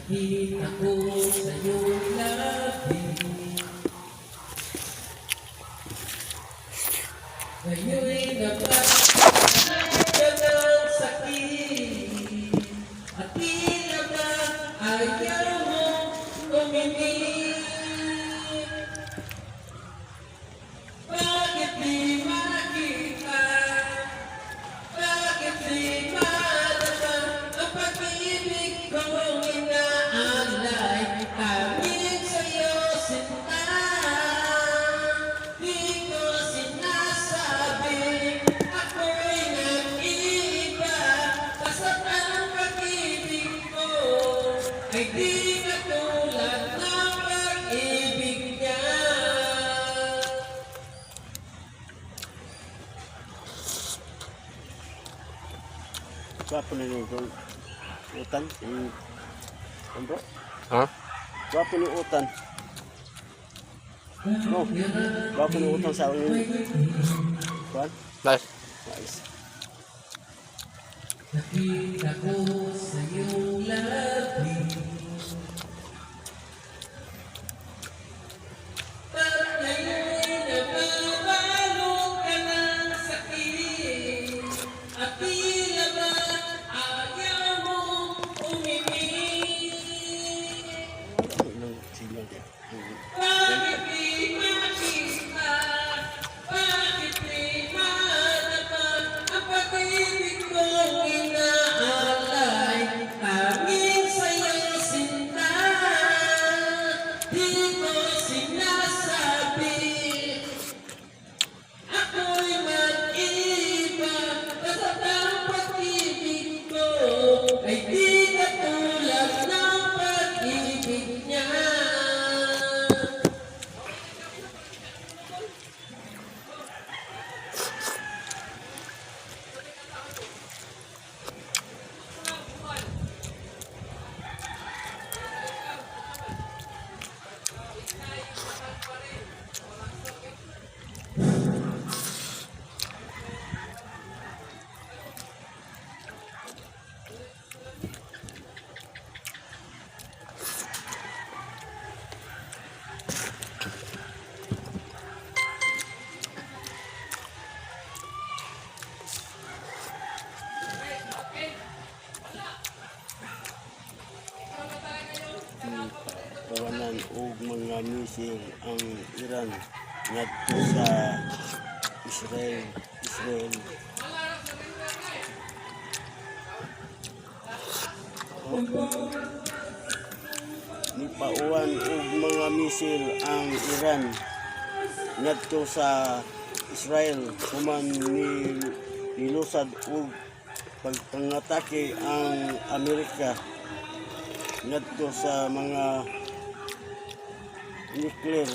Nakita ko sa'yo labi. Ngayon'y napasanay ka ng sakit at tila ba ayaw mo tumimik. Bakit di makita? Bakit di madama ang pag-ibig kong inaalay? Tanging sa'yo sinta, di ko sinasabi ako'y nag-iiba. Basta't ang pag-ibig ko ay di katulad ng pag-ibig niya. Gwapo na yung utan. Bro? Ha? Gwapo na yung utan. No, gwapo na yung utan sa ulo. Kuan? Nice. Nice. Nakita ko sa'yo labi. Parang ngayon'y nababalo ka ng sakit at tila ba ayaw mong umimik. Ilang silang yan. Bakit di makita? Bakit di madama ang pag-ibig kong inaalay? Tanging sa'yo sinta, di ko sinasabi ako'y mag-iba. Basta't ang pag-ibig ko ay di katulad ng pag-ibig niya. Tawanan og mga misil ang Iran ngadto sa Israel. Nipauwan og mga misil ang Iran ngadto sa Israel human nilusad og pagpangatake ang Amerika ngadto sa mga nuclear